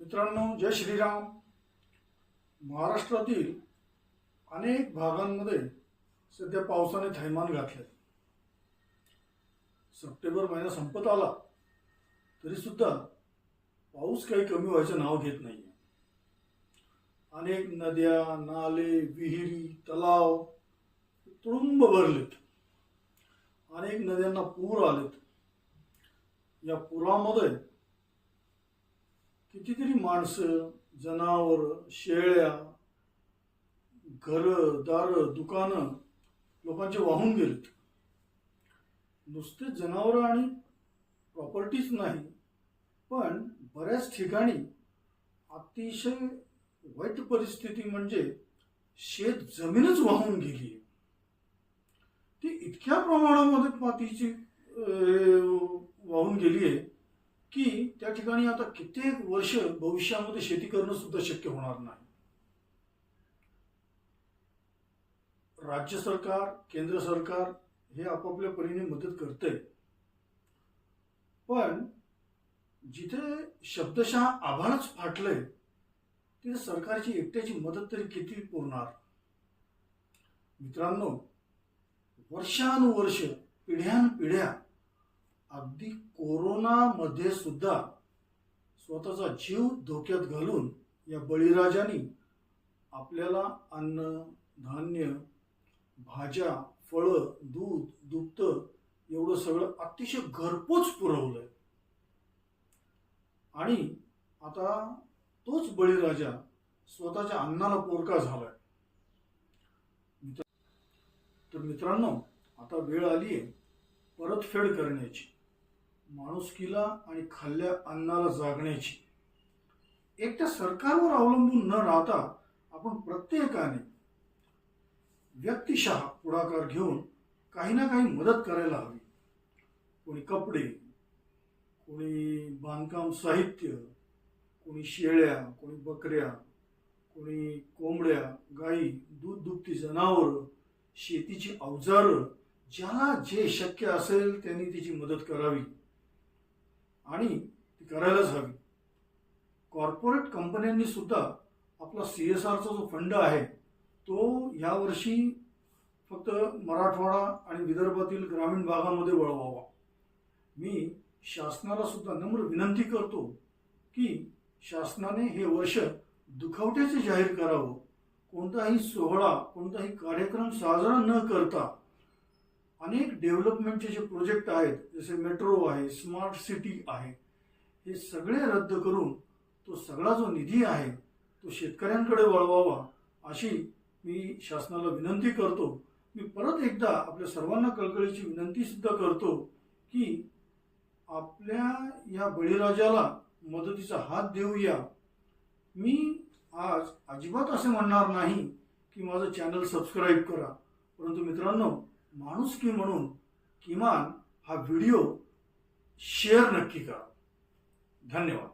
मित्रांनो, जय श्रीराम. महाराष्ट्रातील अनेक भागांमध्ये सध्या पावसाने थैमान घातले. सप्टेंबर महिना संपत आला तरी सुद्धा पाऊस काही कमी व्हायचं नाव घेत नाही. अनेक नद्या, नाले, विहिरी, तलाव तुडुंब भरलेत. अनेक नद्यांना पूर आलेत. या पुरामध्ये कितीतरी माणसं, जनावर, शेळ्या, घरं, दारं, दुकानं लोकांचे वाहून गेलेत. नुसते जनावरं आणि प्रॉपर्टीज नाही, पण बऱ्याच ठिकाणी अतिशय वाईट परिस्थिती म्हणजे शेत जमीनच वाहून गेली. ती इतक्या प्रमाणामध्ये मातीची वाहून गेली आहे की त्या ठिकाणी आता कित्येक वर्ष भविष्यामध्ये शेती करणं सुद्धा शक्य होणार नाही. राज्य सरकार, केंद्र सरकार हे आपापल्या परीने मदत करते, पण जिथे शब्दशः आभाळच फाटलंय तिथे सरकारची एकट्याची मदत तरी किती पुरणार. मित्रांनो, वर्षानुवर्ष, पिढ्यानपिढ्या अगदी कोरोनामध्ये सुद्धा स्वतःचा जीव धोक्यात घालून या बळीराजांनी आपल्याला अन्न, धान्य, भाज्या, फळं, दूध, दुभत एवढं सगळं अतिशय घरपोच पुरवलंय. आणि आता तोच बळीराजा स्वतःच्या अन्नाला पोरका झालाय. तर मित्रांनो, आता वेळ आली आहे परतफेड करण्याची, माणुसकीला आणि खाल्ल्या अन्नाला जागण्याची. एकट्या सरकारवर अवलंबून न राहता आपण प्रत्येकाने व्यक्तिशः पुढाकार घेऊन काही ना काही मदत करायला हवी. कोणी कपडे, कोणी बांधकाम साहित्य, कोणी शेळ्या, कोणी बकऱ्या, कोणी कोंबड्या, गाई, दूध दुभती जनावरं, शेतीची अवजारं, ज्याला जे शक्य असेल त्यांनी तिची मदत करावी आणि ती करायलाच हवी. कॉर्पोरेट कंपन्यांनी सुद्धा आपला CSRचा जो फंड आहे तो यावर्षी फक्त मराठवाडा आणि विदर्भातील ग्रामीण भागामध्ये वळवावा. मी शासनाला सुद्धा नम्र विनंती करतो की शासनाने हे वर्ष दुखवट्याचे जाहीर करावं. कोणताही सोहळा, कोणताही कार्यक्रम साजरा न करता अनेक डेव्हलपमेंटचे जे प्रोजेक्ट आहेत, जसे मेट्रो आहे, स्मार्ट सिटी आहे, हे सगळे रद्द करून तो सगळा जो निधी आहे तो शेतकऱ्यांकडे वळवावा अशी मी शासनाला विनंती करतो. मी परत एकदा आपल्या सर्वांना कळकळीची विनंती सुद्धा करतो की आपल्या या बळीराजाला मदतीचा हात देऊया. मी आज अजिबात असे म्हणणार नाही की माझं चॅनल सबस्क्राईब करा, परंतु मित्रांनो, माणुसकी म्हणून किमान हा व्हिडिओ शेअर नक्की करा. धन्यवाद.